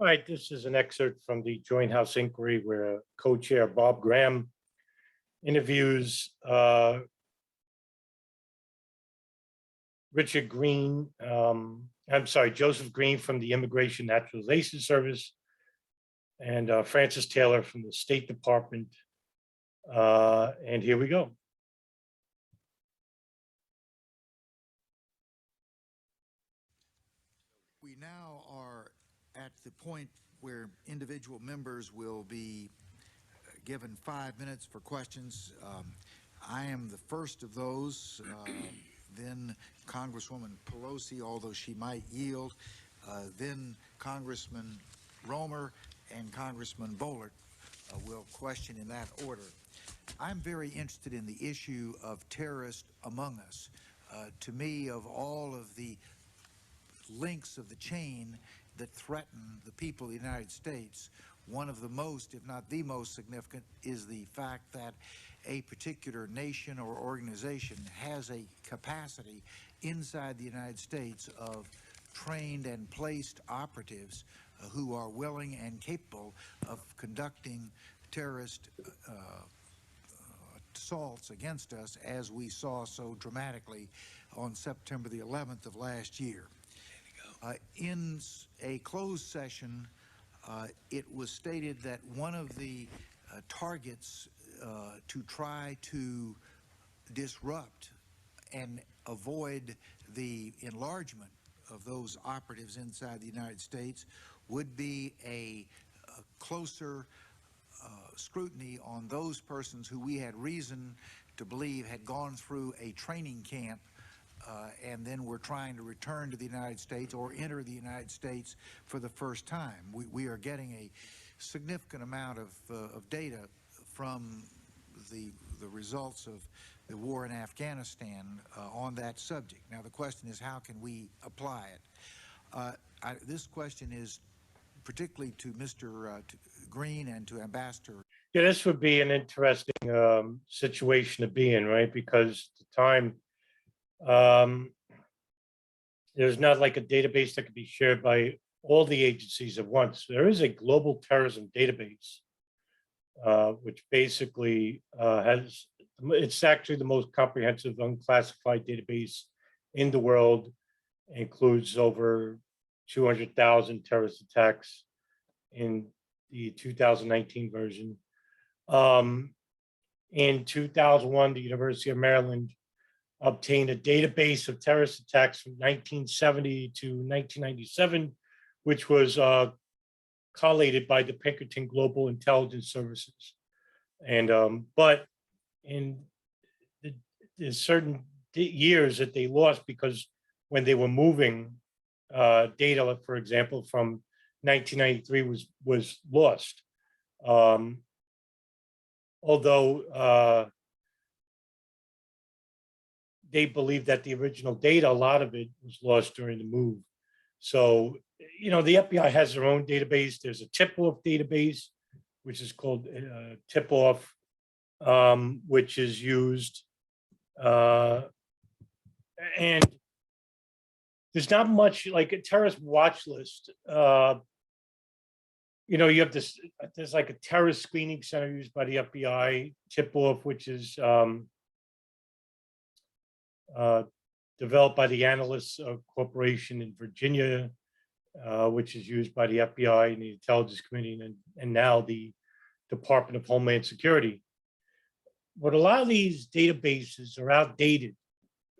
All right, this is an excerpt from the Joint House Inquiry where co-chair Bob Graham interviews Joseph Greene from the Immigration Naturalization Service and Francis Taylor from the State Department. And here we go. We now are at the point where individual members will be given 5 minutes for questions. I am the first of those, then Congresswoman Pelosi, although she might yield, then Congressman Romer and Congressman Bollert will question in that order. I'm very interested in the issue of terrorists among us. To me, of all of the links of the chain that threaten the people of the United States, one of the most, if not the most significant, is the fact that a particular nation or organization has a capacity inside the United States of trained and placed operatives who are willing and capable of conducting terrorist assaults against us, as we saw so dramatically on September the 11th of last year. In a closed session, it was stated that one of the targets to try to disrupt and avoid the enlargement of those operatives inside the United States would be a closer scrutiny on those persons who we had reason to believe had gone through a training camp and then we're trying to return to the United States or enter the United States for the first time. We are getting a significant amount of data from the results of the war in Afghanistan on that subject. Now the question is, how can we apply it? This question is particularly to Mr. Greene and to Ambassador. Yeah, this would be an interesting situation to be in, right? Because at the time, there's not like a database that could be shared by all the agencies at once. There is a global terrorism database, which basically it's actually the most comprehensive unclassified database in the world. It includes over 200,000 terrorist attacks in the 2019 version. In 2001, the University of Maryland obtained a database of terrorist attacks from 1970 to 1997, which was collated by the Pinkerton Global Intelligence Services. And but in there's certain years that they lost because when they were moving data, for example, from 1993 was lost. Although they believe that the original data, a lot of it was lost during the move. So, you know, the FBI has their own database. There's a tip-off database, which is called tip-off, which is used. And there's not much like a terrorist watch list. You know, you have this, there's like a terrorist screening center used by the FBI, tip-off, which is developed by the Analysts Corporation in Virginia, which is used by the FBI and the Intelligence Committee and now the Department of Homeland Security. But a lot of these databases are outdated.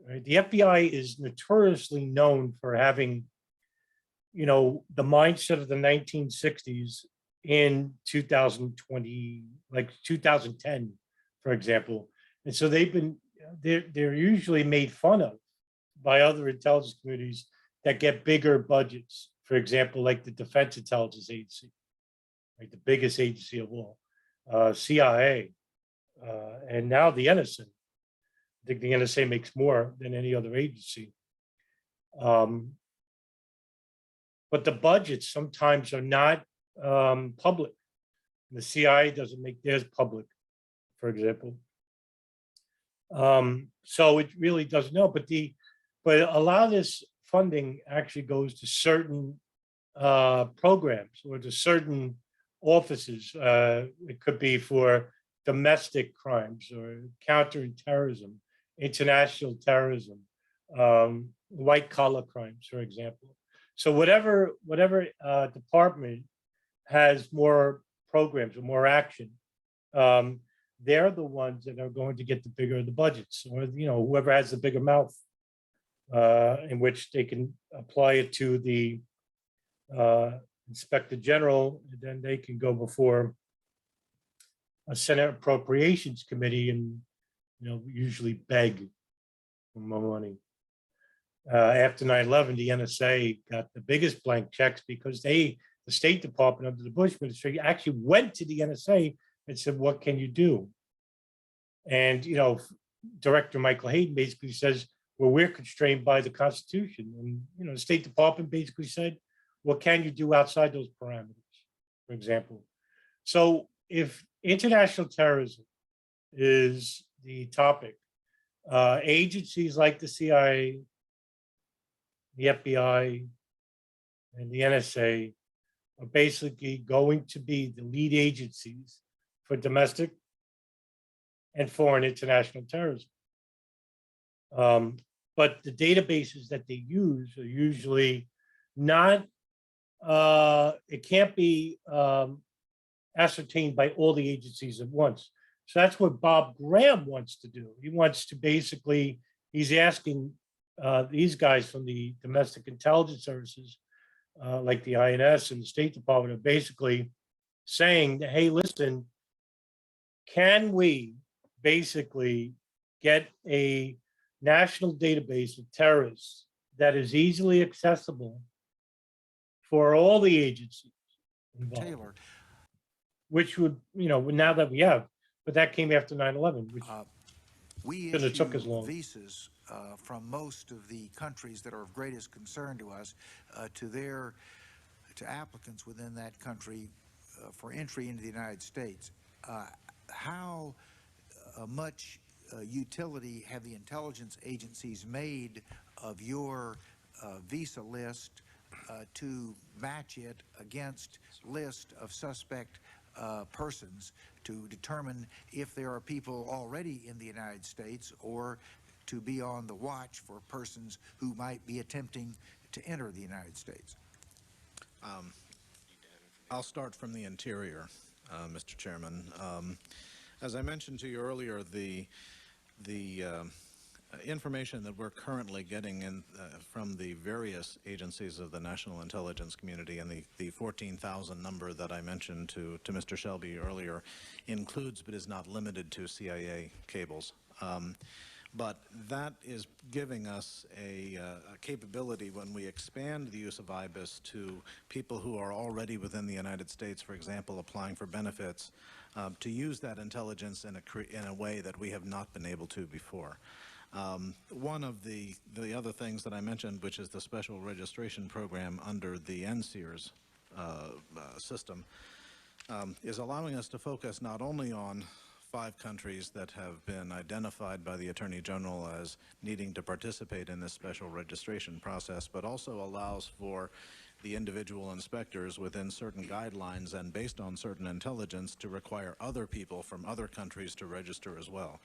Right? The FBI is notoriously known for having, you know, the mindset of the 1960s in 2020, like 2010, for example. And so they're usually made fun of by other intelligence communities that get bigger budgets. For example, like the Defense Intelligence Agency, like the biggest agency of all, CIA, and now the NSA. I think the NSA makes more than any other agency. But the budgets sometimes are not public. The CIA doesn't make theirs public, for example. So it really doesn't know. But a lot of this funding actually goes to certain programs or to certain offices. It could be for domestic crimes or counterterrorism, international terrorism, white collar crimes, for example. So whatever department has more programs or more action, um, they're the ones that are going to get the bigger the budgets, or whoever has the bigger mouth, in which they can apply it to the inspector general, and then they can go before a Senate Appropriations Committee and usually beg for more money. After 9/11, the NSA got the biggest blank checks because the State Department under the Bush administration actually went to the NSA and said, "What can you do?" And Director Michael Hayden basically says, "Well, we're constrained by the Constitution," and the State Department basically said, "What can you do outside those parameters?" For example, so if international terrorism is the topic, agencies like the CIA, the FBI, and the NSA are basically going to be the lead agencies for domestic and foreign international terrorism. But the databases that they use are usually not, it can't be ascertained by all the agencies at once. So that's what Bob Graham wants to do. He wants to basically, he's asking these guys from the domestic intelligence services, like the INS and the State Department, are basically saying that, hey, listen, can we basically get a national database of terrorists that is easily accessible for all the agencies involved? Taylor, which would, now that we have, but that came after 9/11, which we shouldn't have took as issue long. visas from most of the countries that are of greatest concern to us to applicants within that country for entry into the United States. How much utility have the intelligence agencies made of your visa list to match it against list of suspect persons to determine if there are people already in the United States, or to be on the watch for persons who might be attempting to enter the United States? I'll start from the interior, Mr. Chairman. As I mentioned to you earlier, the information that we're currently getting in from the various agencies of the national intelligence community, and the 14,000 number that I mentioned to Mr. Shelby earlier, includes but is not limited to CIA cables. But that is giving us a capability when we expand the use of IBIS to people who are already within the United States, for example, applying for benefits, to use that intelligence in a way that we have not been able to before. One of the other things that I mentioned, which is the special registration program under the NSEERS system, is allowing us to focus not only on 5 countries that have been identified by the Attorney General as needing to participate in this special registration process, but also allows for the individual inspectors within certain guidelines and based on certain intelligence to require other people from other countries to register as well.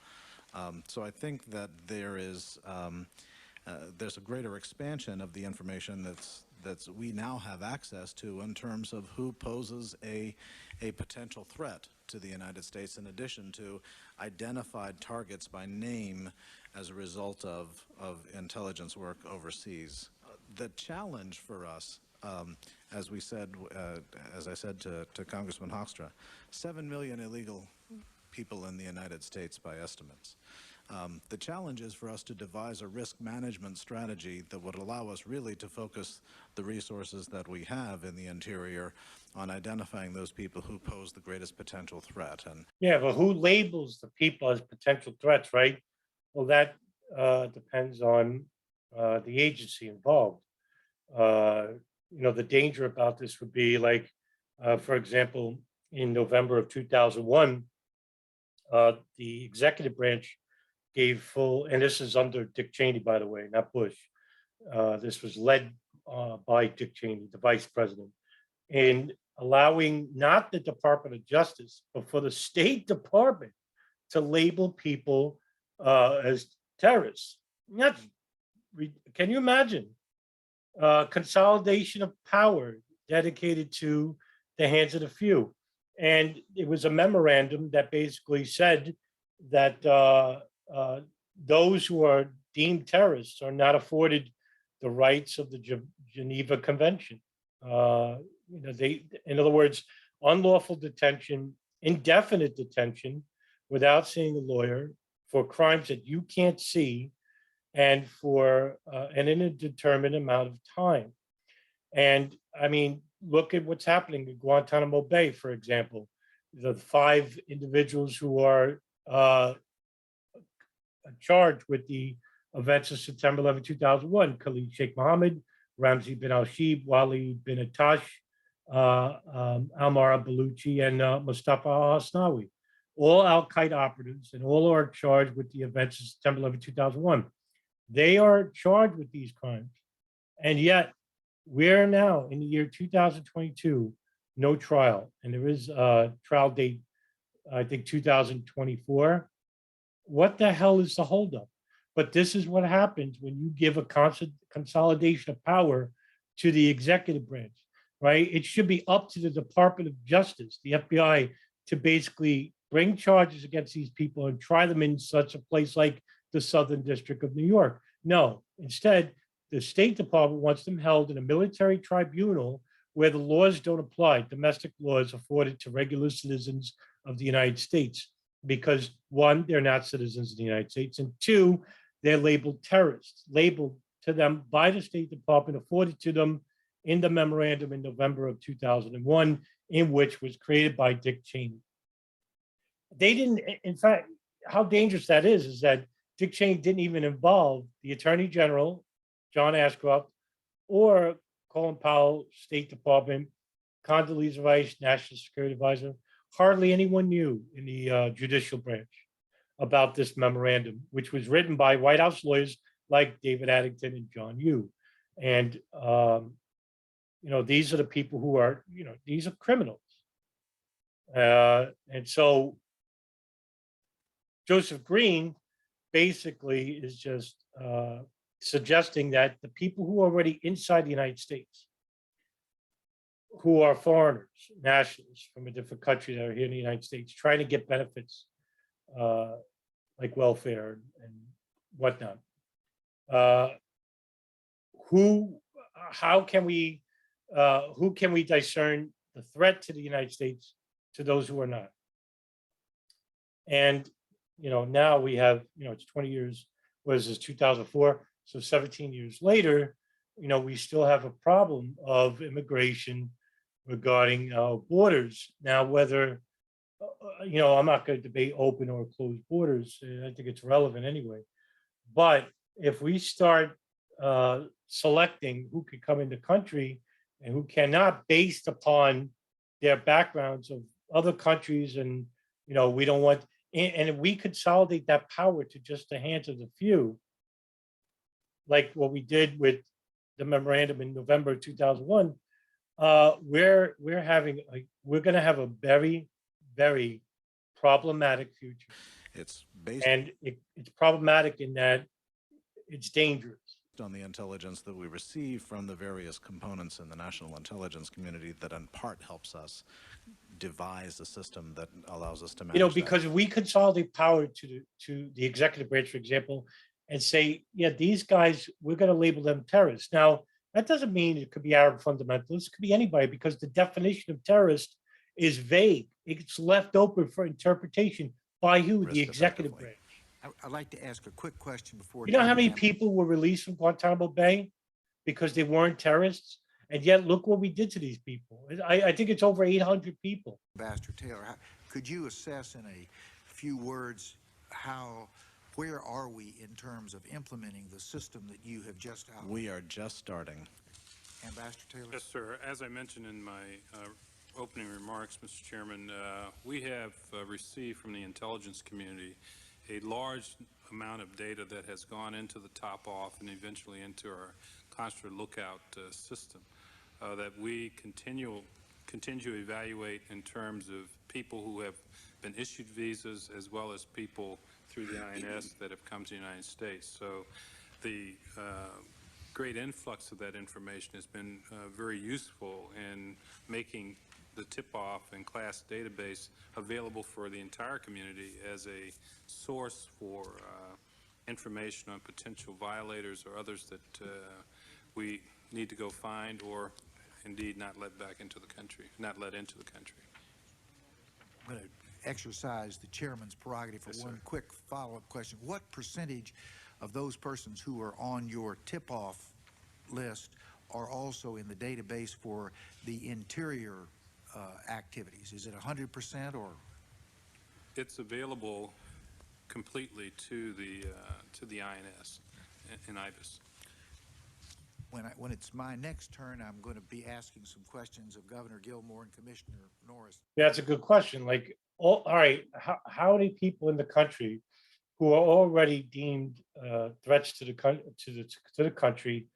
So I think that there's a greater expansion of the information that we now have access to in terms of who poses a potential threat to the United States, in addition to identified targets by name as a result of intelligence work overseas. The challenge for us, as I said to Congressman Hoekstra, 7 million illegal people in the United States by estimates. The challenge is for us to devise a risk management strategy that would allow us really to focus the resources that we have in the interior on identifying those people who pose the greatest potential threat. And Yeah, but who labels the people as potential threats, right? Well, that depends on the agency involved. The danger about this would be like, for example, in November of 2001, the executive branch gave full, and this is under Dick Cheney, by the way, not Bush. This was led by Dick Cheney, the vice president, in allowing not the Department of Justice, but for the State Department to label people as terrorists. That's, can you imagine consolidation of power dedicated to the hands of the few? And it was a memorandum that basically said that those who are deemed terrorists are not afforded the rights of the Geneva Convention. In other words, unlawful detention, indefinite detention without seeing a lawyer for crimes that you can't see and for an indeterminate amount of time. And I mean, look at what's happening in Guantanamo Bay, for example. The 5 individuals who are charged with the events of September 11, 2001, Khalid Sheikh Mohammed, Ramzi bin al-Shib, Wali bin Atash, Almar Baluchi, and Mustafa al-Hasnawi, all al-Qaeda operatives, and all are charged with the events of September 11, 2001. They are charged with these crimes. And yet, we're now in the year 2022, no trial. And there is a trial date, I think 2024. What the hell is the holdup? But this is what happens when you give a consolidation of power to the executive branch, right? It should be up to the Department of Justice, the FBI, to basically bring charges against these people and try them in such a place like the Southern District of New York. No, instead, the State Department wants them held in a military tribunal where the laws don't apply, domestic laws afforded to regular citizens of the United States, because 1, they're not citizens of the United States, and 2, they're labeled terrorists, labeled to them by the State Department, afforded to them in the memorandum in November of 2001, in which was created by Dick Cheney. They didn't, in fact, how dangerous that is that Dick Cheney didn't even involve the Attorney General, John Ashcroft, or Colin Powell, State Department, Condoleezza Rice, National Security Advisor. Hardly anyone knew in the judicial branch about this memorandum, which was written by White House lawyers like David Addington and John Yoo. And, these are the people who are, these are criminals. And so Joseph Greene basically is just suggesting that the people who are already inside the United States, who are foreigners, nationals from a different country that are here in the United States, trying to get benefits like welfare and whatnot. Who can we discern the threat to the United States to those who are not? And now we have, it's 20 years, what is this, 2004? So 17 years later, we still have a problem of immigration regarding borders. Now, whether, I'm not going to debate open or closed borders. I think it's relevant anyway. But if we start selecting who could come in the country and who cannot, based upon their backgrounds of other countries, and, we don't want, and if we consolidate that power to just the hands of the few, like what we did with the memorandum in November 2001, we're going to have a very, very problematic future. It's based it's problematic in that it's dangerous. On the intelligence that we receive from the various components in the national intelligence community that in part helps us devise a system that allows us to manage because if we consolidate power to the executive branch, for example, and say, yeah, these guys, we're going to label them terrorists. Now, that doesn't mean it could be Arab fundamentalists, it could be anybody, because the definition of terrorist is vague. It's left open for interpretation by who? The executive branch. I'd like to ask a quick question before. You know how many people were released from Guantanamo Bay because they weren't terrorists? And yet, look what we did to these people. I think it's over 800 people. Ambassador Taylor, could you assess in a few words where are we in terms of implementing the system that you have just outlined? We are just starting. Ambassador Taylor? Yes, sir. As I mentioned in my opening remarks, Mr. Chairman, we have received from the intelligence community a large amount of data that has gone into the top off and eventually into our consular lookout system that we continue to evaluate in terms of people who have been issued visas as well as people through the INS that have come to the United States. So the great influx of that information has been very useful in making the tip-off and class database available for the entire community as a source for information on potential violators or others that we need to go find or indeed not let back into the country, not let into the country. I'm going to exercise the chairman's prerogative for one quick follow-up question. What percentage of those persons who are on your tip-off list are also in the database for the interior activities? Is it 100% or? It's available completely to the INS and IBIS. When it's my next turn, I'm going to be asking some questions of Governor Gilmore and Commissioner Norris. Yeah, that's a good question. Like, all right, how many people in the country who are already deemed threats to the country?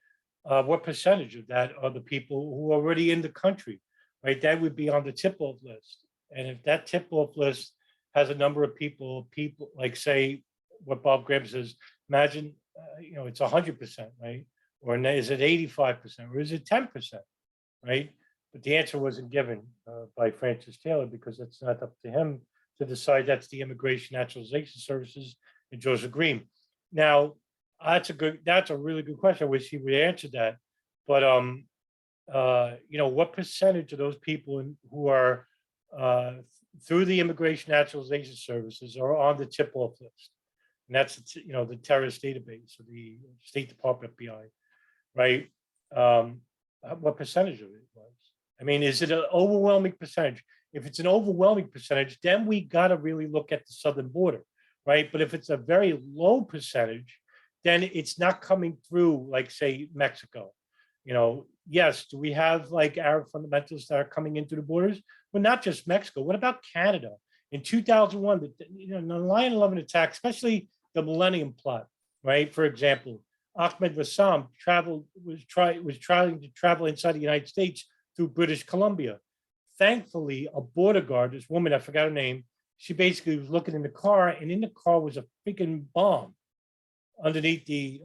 What percentage of that are the people who are already in the country? Right, that would be on the tip-off list. And if that tip-off list has a number of people like, say, what Bob Graham says, imagine, it's 100%, right? Or is it 85%, or is it 10%, right? But the answer wasn't given by Francis Taylor because it's not up to him to decide. That's the Immigration Naturalization Services and Joseph Greene. Now, that's a really good question. I wish he would answer that. But what percentage of those people who are through the Immigration Naturalization Services are on the tip-off list? And that's the terrorist database of the State Department FBI, right? What percentage of it was? I mean, is it an overwhelming percentage? If it's an overwhelming percentage, then we got to really look at the southern border, right? But if it's a very low percentage, then it's not coming through, like, say, Mexico. Yes, do we have like Arab fundamentalists that are coming into the borders? Well, not just Mexico. What about Canada? In 2001, the 9/11 attack, especially the Millennium Plot, right? For example, Ahmed Wassam was trying to travel inside the United States through British Columbia. Thankfully, a border guard, this woman, I forgot her name, she basically was looking in the car, and in the car was a freaking bomb underneath the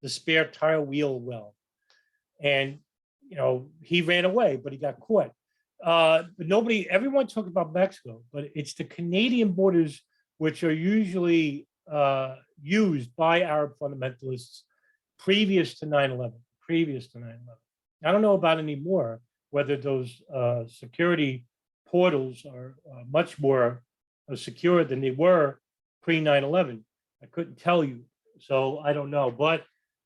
spare tire wheel well. And, he ran away, but he got caught. But everyone talked about Mexico, but it's the Canadian borders which are usually used by Arab fundamentalists previous to 9/11. I don't know about anymore, whether those security portals are much more secure than they were pre-9/11. I couldn't tell you, so I don't know. But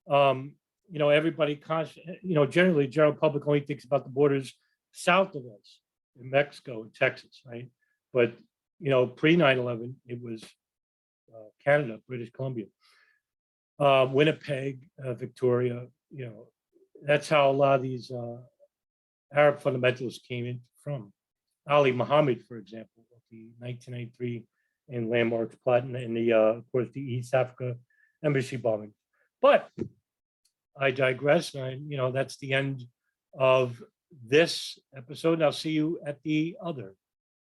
everybody, generally, the general public only thinks about the borders south of us in Mexico and Texas, right? But pre-9/11, it was Canada, British Columbia, Winnipeg, Victoria. That's how a lot of these Arab fundamentalists came in from. Ali Muhammad, for example, of the 1993 and Landmarks plot, and of course, the East Africa embassy bombing. But I digress, and that's the end of this episode. And I'll see you at the other.